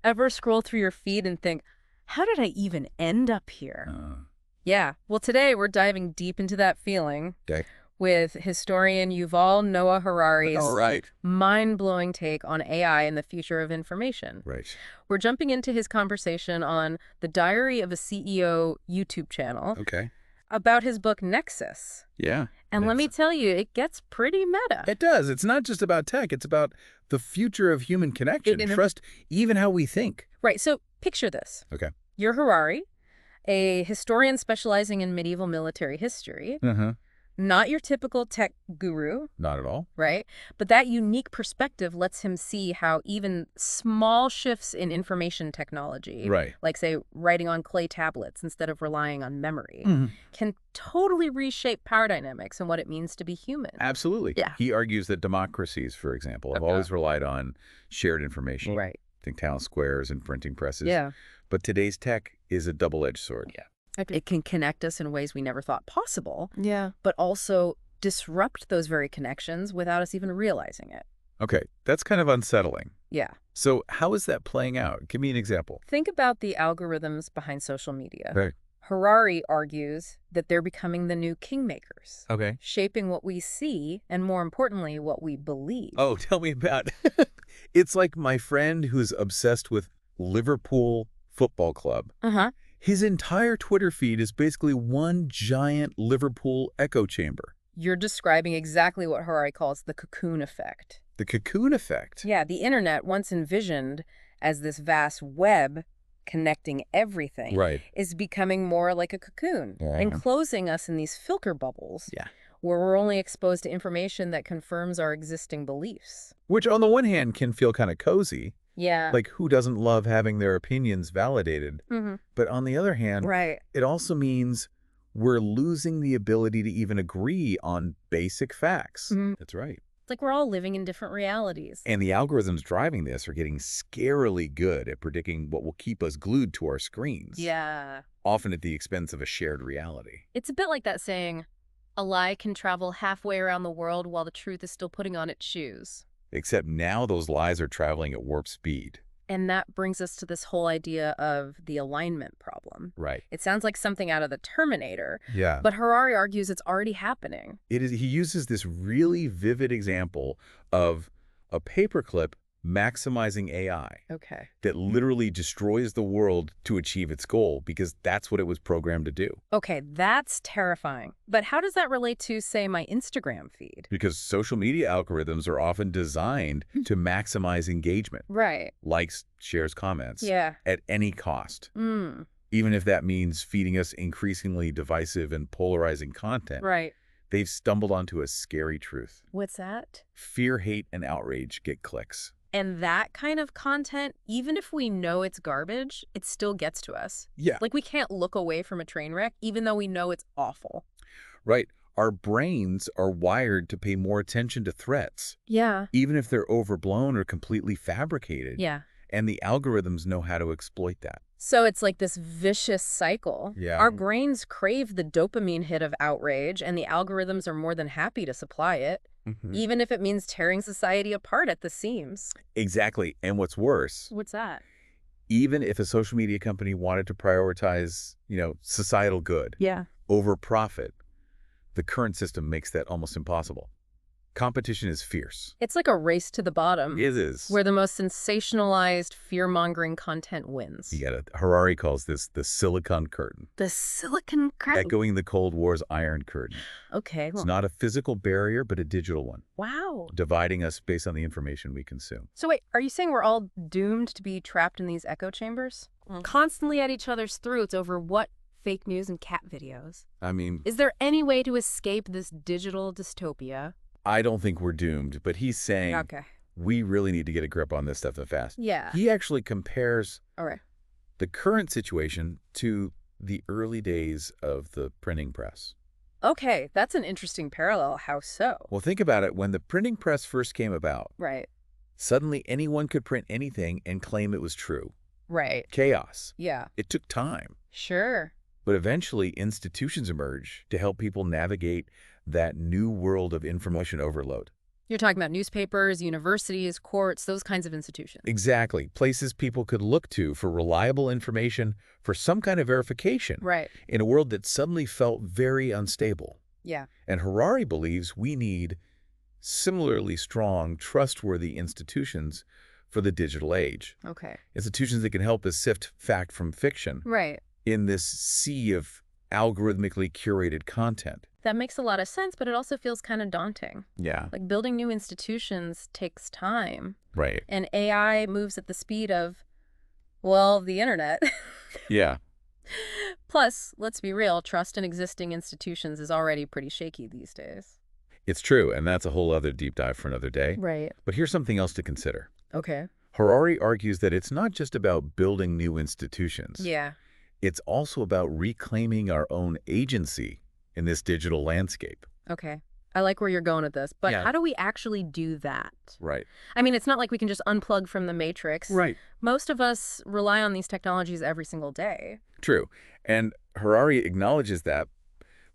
Ever scroll through your feed and think, how did I even end up here? Yeah, well, today we're diving deep into that feeling Okay. with historian Yuval Noah All Harari's right. mind-blowing take on AI and the future of information. Right. We're jumping into his conversation on the Diary of a CEO YouTube channel Okay. about his book Nexus. Yeah. And let me tell you, it gets pretty meta. It does. It's not just about tech. It's about the future of human connection, trust, even how we think. Right, so picture this. Okay. You're Harari, a historian specializing in medieval military history. Uh-huh. Not your typical tech guru, Not at all. right? But that unique perspective lets him see how even small shifts in information technology, Right. like, say, writing on clay tablets instead of relying on memory, Mhm. can totally reshape power dynamics and what it means to be human. Absolutely. Yeah. He argues that democracies, for example, have always relied on shared information. Right. Think town squares and printing presses. Yeah. But today's tech is a double-edged sword. Yeah. It can connect us in ways we never thought possible, Yeah. but also disrupt those very connections without us even realizing it. Okay, that's kind of unsettling. Yeah. So how is that playing out? Give me an example. Think about the algorithms behind social media. Right. Harari argues that they're becoming the new kingmakers, Okay. shaping what we see and, more importantly, what we believe. Oh, tell me about It's like my friend who's obsessed with Liverpool Football Club. Uh-huh. His entire Twitter feed is basically one giant Liverpool echo chamber. You're describing exactly what Harari calls the cocoon effect. The cocoon effect. Yeah, the internet, once envisioned as this vast web connecting everything, Right. is becoming more like a cocoon, Yeah. enclosing us in these filter bubbles, Yeah. where we're only exposed to information that confirms our existing beliefs. Which on the one hand can feel kind of cozy. Yeah. Like who doesn't love having their opinions validated? Mm-hmm. But on the other hand, Right. it also means we're losing the ability to even agree on basic facts. Mhm. That's right. It's like we're all living in different realities. And the algorithms driving this are getting scarily good at predicting what will keep us glued to our screens. Yeah. Often at the expense of a shared reality. It's a bit like that saying, a lie can travel halfway around the world while the truth is still putting on its shoes. Except now those lies are traveling at warp speed. And that brings us to this whole idea of the alignment problem. Right. It sounds like something out of the Terminator, Yeah. but Harari argues it's already happening. It is. He uses this really vivid example of a paperclip maximizing AI Okay. that literally destroys the world to achieve its goal because that's what it was programmed to do. Okay, that's terrifying. But how does that relate to, say, my Instagram feed? Because social media algorithms are often designed to maximize engagement. Right. Likes, shares, comments. Yeah. At any cost. Mm. Even if that means feeding us increasingly divisive and polarizing content. Right. They've stumbled onto a scary truth. What's that? Fear, hate, and outrage get clicks. And that kind of content, even if we know it's garbage, it still gets to us. Yeah. Like, we can't look away from a train wreck, even though we know it's awful. Right. Our brains are wired to pay more attention to threats, Yeah. even if they're overblown or completely fabricated. Yeah. And the algorithms know how to exploit that. So it's like this vicious cycle. Yeah. Our brains crave the dopamine hit of outrage, and the algorithms are more than happy to supply it, even if it means tearing society apart at the seams. Exactly. And what's worse, What's that? even if a social media company wanted to prioritize, societal good Yeah. over profit, the current system makes that almost impossible. Competition is fierce. It's like a race to the bottom. It is. Where the most sensationalized, fear-mongering content wins. You got it. Harari calls this the silicon curtain, The silicon curtain. echoing the Cold War's Iron Curtain. Okay. It's Well, not a physical barrier, but a digital one, wow. dividing us based on the information we consume. So wait, are you saying we're all doomed to be trapped in these echo chambers? Constantly at each other's throats over what? Fake news and cat videos. I mean, Is there any way to escape this digital dystopia? I don't think we're doomed, but he's saying Okay. we really need to get a grip on this stuff fast. Yeah. He actually compares All right. the current situation to the early days of the printing press. Okay, that's an interesting parallel. How so? Well, think about it. When the printing press first came about, Right. suddenly anyone could print anything and claim it was true. Right. Chaos. Yeah. It took time. Sure. But eventually, institutions emerged to help people navigate that new world of information overload. You're talking about newspapers, universities, courts, those kinds of institutions. Exactly. Places people could look to for reliable information, for some kind of verification, Right. in a world that suddenly felt very unstable. Yeah. And Harari believes we need similarly strong, trustworthy institutions for the digital age. Okay. Institutions that can help us sift fact from fiction Right. in this sea of algorithmically curated content. That makes a lot of sense, but it also feels kind of daunting. Yeah. Like building new institutions takes time, Right. and AI moves at the speed of, well, the internet. Yeah. Plus, let's be real, trust in existing institutions is already pretty shaky these days. It's true, and that's a whole other deep dive for another day. Right. But here's something else to consider. Okay. Harari argues that it's not just about building new institutions. Yeah. It's also about reclaiming our own agency in this digital landscape. Okay. I like where you're going with this, but Yeah. how do we actually do that? Right. I mean, it's not like we can just unplug from the matrix. Right. Most of us rely on these technologies every single day. True. And Harari acknowledges that,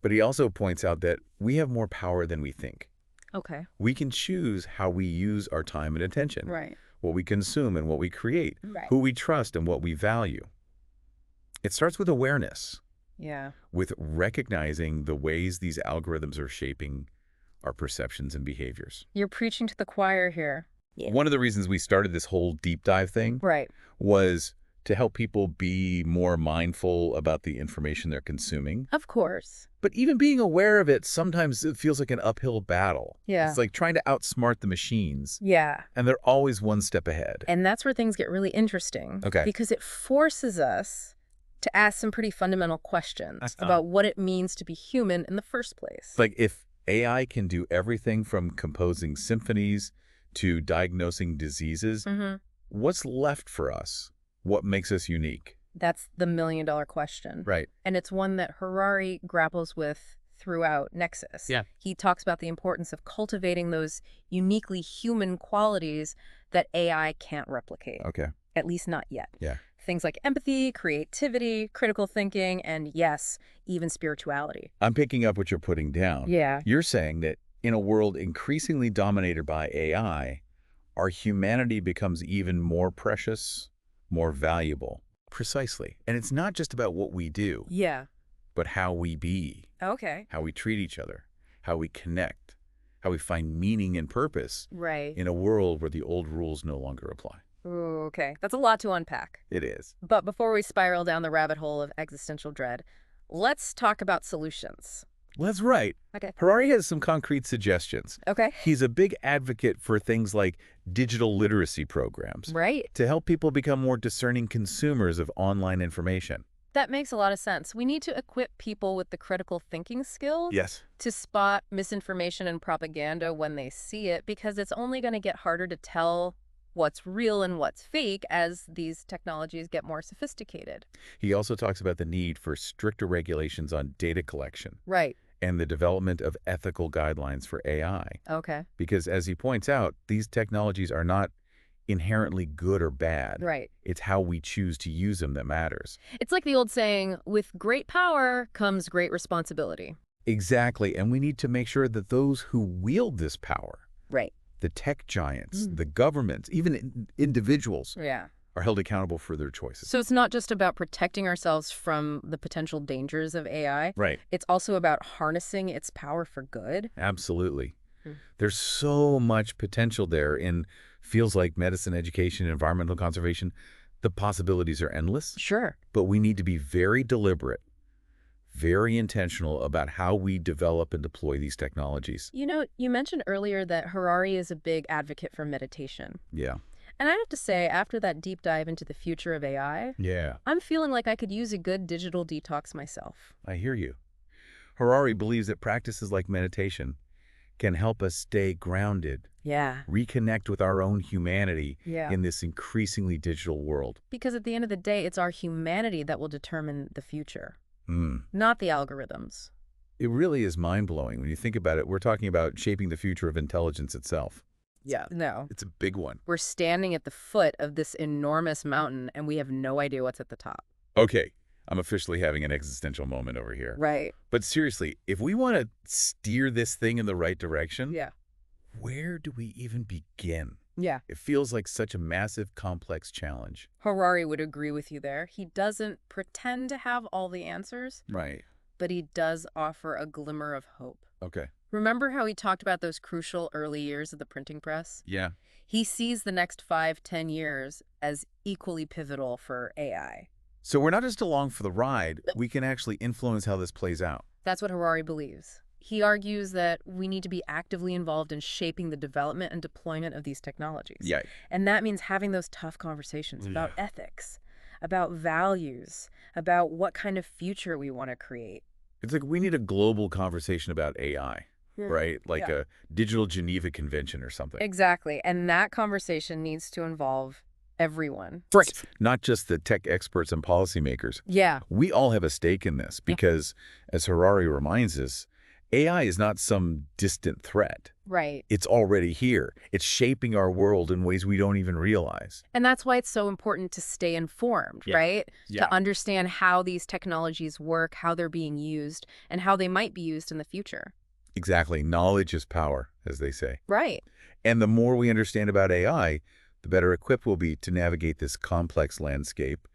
but he also points out that we have more power than we think. Okay. We can choose how we use our time and attention, Right. what we consume and what we create, Right. who we trust and what we value. It starts with awareness, Yeah. with recognizing the ways these algorithms are shaping our perceptions and behaviors. You're preaching to the choir here. Yeah. One of the reasons we started this whole deep dive thing Right. was to help people be more mindful about the information they're consuming. Of course. But even being aware of it, sometimes it feels like an uphill battle. Yeah. It's like trying to outsmart the machines, Yeah. and they're always one step ahead. And that's where things get really interesting. Okay. Because it forces us to ask some pretty fundamental questions about what it means to be human in the first place. Like if AI can do everything from composing symphonies to diagnosing diseases, what's left for us? What makes us unique? That's the million-dollar question. Right. And it's one that Harari grapples with throughout Nexus. Yeah. He talks about the importance of cultivating those uniquely human qualities that AI can't replicate. Okay. At least not yet. Yeah. Things like empathy, creativity, critical thinking, and yes, even spirituality. I'm picking up what you're putting down. Yeah. You're saying that in a world increasingly dominated by AI, our humanity becomes even more precious, more valuable. Precisely. And it's not just about what we do, Yeah. but how we be, Okay. how we treat each other, how we connect, how we find meaning and purpose Right. in a world where the old rules no longer apply. Ooh, okay. That's a lot to unpack. It is. But before we spiral down the rabbit hole of existential dread, let's talk about solutions. Well, that's right. Okay. Harari has some concrete suggestions. Okay. He's a big advocate for things like digital literacy programs Right. to help people become more discerning consumers of online information. That makes a lot of sense. We need to equip people with the critical thinking skills Yes. to spot misinformation and propaganda when they see it, because it's only going to get harder to tell what's real and what's fake as these technologies get more sophisticated. He also talks about the need for stricter regulations on data collection Right. and the development of ethical guidelines for AI. Okay. Because as he points out, these technologies are not inherently good or bad. Right. It's how we choose to use them that matters. It's like the old saying, with great power comes great responsibility. Exactly. And we need to make sure that those who wield this power, Right. the tech giants, the governments, even individuals, Yeah. are held accountable for their choices. So it's not just about protecting ourselves from the potential dangers of AI. Right. It's also about harnessing its power for good. Absolutely. There's so much potential there in fields like medicine, education, environmental conservation. The possibilities are endless, Sure. but we need to be very deliberate, very intentional about how we develop and deploy these technologies. You know, you mentioned earlier that Harari is a big advocate for meditation. Yeah. And I have to say, after that deep dive into the future of AI, Yeah. I'm feeling like I could use a good digital detox myself. I hear you. Harari believes that practices like meditation can help us stay grounded, Yeah. reconnect with our own humanity Yeah. in this increasingly digital world. Because at the end of the day, it's our humanity that will determine the future, Mm. not the algorithms. It really is mind-blowing when you think about it. We're talking about shaping the future of intelligence itself. Yeah. No. It's a big one. We're standing at the foot of this enormous mountain, and we have no idea what's at the top. Okay, I'm officially having an existential moment over here. Right. But seriously, if we want to steer this thing in the right direction, Yeah. Where do we even begin? Yeah. It feels like such a massive, complex challenge. Harari would agree with you there. He doesn't pretend to have all the answers, Right. but he does offer a glimmer of hope. Okay. Remember how he talked about those crucial early years of the printing press? Yeah. He sees the next 5–10 years as equally pivotal for AI. So we're not just along for the ride, we can actually influence how this plays out. That's what Harari believes. He argues that we need to be actively involved in shaping the development and deployment of these technologies. Yeah. And that means having those tough conversations about Yeah. ethics, about values, about what kind of future we want to create. It's like we need a global conversation about AI, right? Like Yeah. a digital Geneva Convention or something. Exactly. And that conversation needs to involve everyone. Right. Not just the tech experts and policymakers. Yeah. We all have a stake in this because, as Harari reminds us, AI is not some distant threat. Right. It's already here. It's shaping our world in ways we don't even realize. And that's why it's so important to stay informed, Yeah. right? Yeah. To understand how these technologies work, how they're being used, and how they might be used in the future. Exactly. Knowledge is power, as they say. Right. And the more we understand about AI, the better equipped we'll be to navigate this complex landscape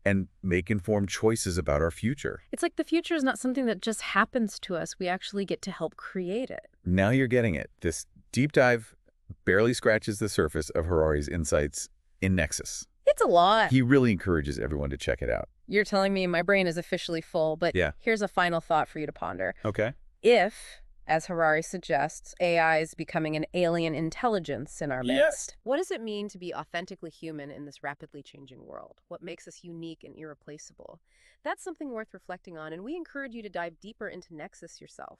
and make informed choices about our future. It's like the future is not something that just happens to us. We actually get to help create it. Now you're getting it. This deep dive barely scratches the surface of Harari's insights in Nexus. It's a lot. He really encourages everyone to check it out. You're telling me my brain is officially full, but Yeah. here's a final thought for you to ponder. Okay. If, as Harari suggests, AI is becoming an alien intelligence in our midst, what does it mean to be authentically human in this rapidly changing world? What makes us unique and irreplaceable? That's something worth reflecting on, and we encourage you to dive deeper into Nexus yourself.